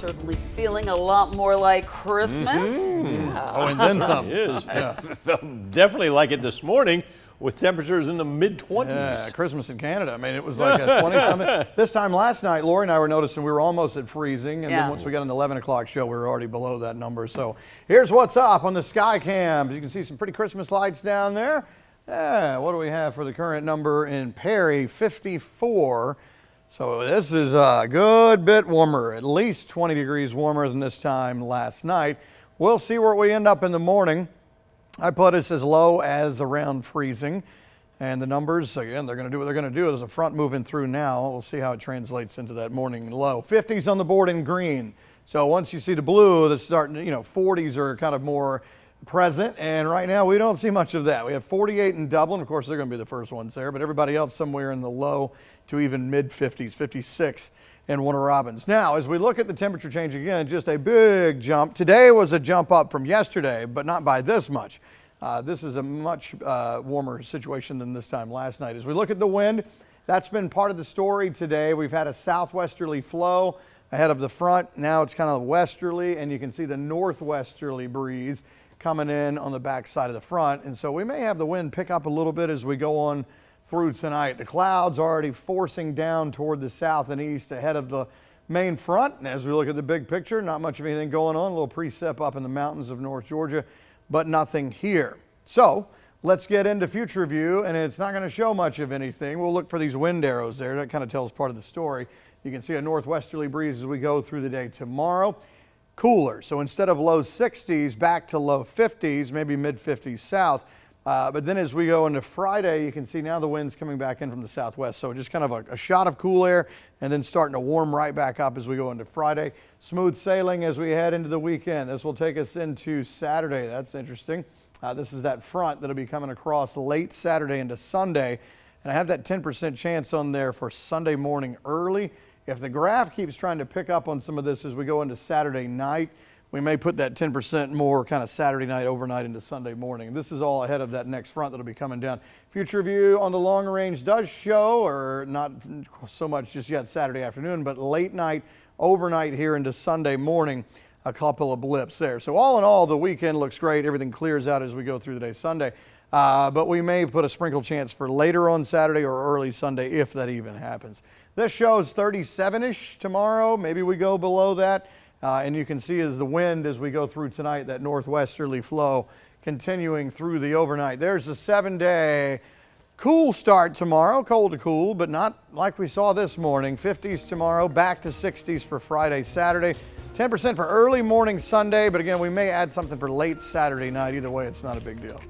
certainly feeling a lot more like Christmas. Yeah. Oh, and then some. It is. Felt definitely like it this morning with temperatures in the mid-20s. Yeah, Christmas in Canada. I mean, it was like a 20-something. This time last night, Lori and I were noticing we were almost at freezing, and then once we got on the 11 o'clock show, we were already below that number. So here's what's up on the sky cams. You can see some pretty Christmas lights down there. Yeah, what do we have for the current number in Perry? 54. So this is a good bit warmer, at least 20 degrees warmer than this time last night. We'll see where we end up in the morning. I put us as low as around freezing. And the numbers, again, they're going to do what they're going to do. There's a front moving through now. We'll see how it translates into that morning low. 50s on the board in green. So once you see the blue, that's starting, 40s are kind of more present. And right now, we don't see much of that. We have 48 in Dublin. Of course, they're going to be the first ones there. But everybody else somewhere in the low to even mid-50s, 56 in Warner Robins. Now, as we look at the temperature change again, just a big jump. Today was a jump up from yesterday, but not by this much. This is a much warmer situation than this time last night. As we look at the wind, that's been part of the story today. We've had a southwesterly flow ahead of the front. Now it's kind of westerly, and you can see the northwesterly breeze coming in on the back side of the front. And so we may have the wind pick up a little bit as we go on through tonight. The clouds are already forcing down toward the south and east ahead of the main front. And as we look at the big picture, not much of anything going on. A little precip up in the mountains of North Georgia, but nothing here. So let's get into future view, and it's not going to show much of anything. We'll look for these wind arrows there. That kind of tells part of the story. You can see a northwesterly breeze as we go through the day tomorrow. Cooler, so instead of low 60s, back to low 50s, maybe mid 50s south. But then as we go into Friday, you can see now the wind's coming back in from the southwest. So just kind of a shot of cool air and then starting to warm right back up as we go into Friday. Smooth sailing as we head into the weekend. This will take us into Saturday. That's interesting. This is that front that'll be coming across late Saturday into Sunday. And I have that 10% chance on there for Sunday morning early. If the graph keeps trying to pick up on some of this as we go into Saturday night, we may put that 10% more kind of Saturday night, overnight into Sunday morning. This is all ahead of that next front that'll be coming down. Future view on the long range does show, or not so much just yet Saturday afternoon, but late night, overnight here into Sunday morning, a couple of blips there. So all in all, the weekend looks great. Everything clears out as we go through the day Sunday. But we may put a sprinkle chance for later on Saturday or early Sunday if that even happens. This shows 37-ish tomorrow. Maybe we go below that. And you can see as the wind as we go through tonight, that northwesterly flow continuing through the overnight. There's a 7-day cool start tomorrow, cold to cool, but not like we saw this morning. 50s tomorrow, back to 60s for Friday, Saturday. 10% for early morning Sunday, but again, we may add something for late Saturday night. Either way, it's not a big deal.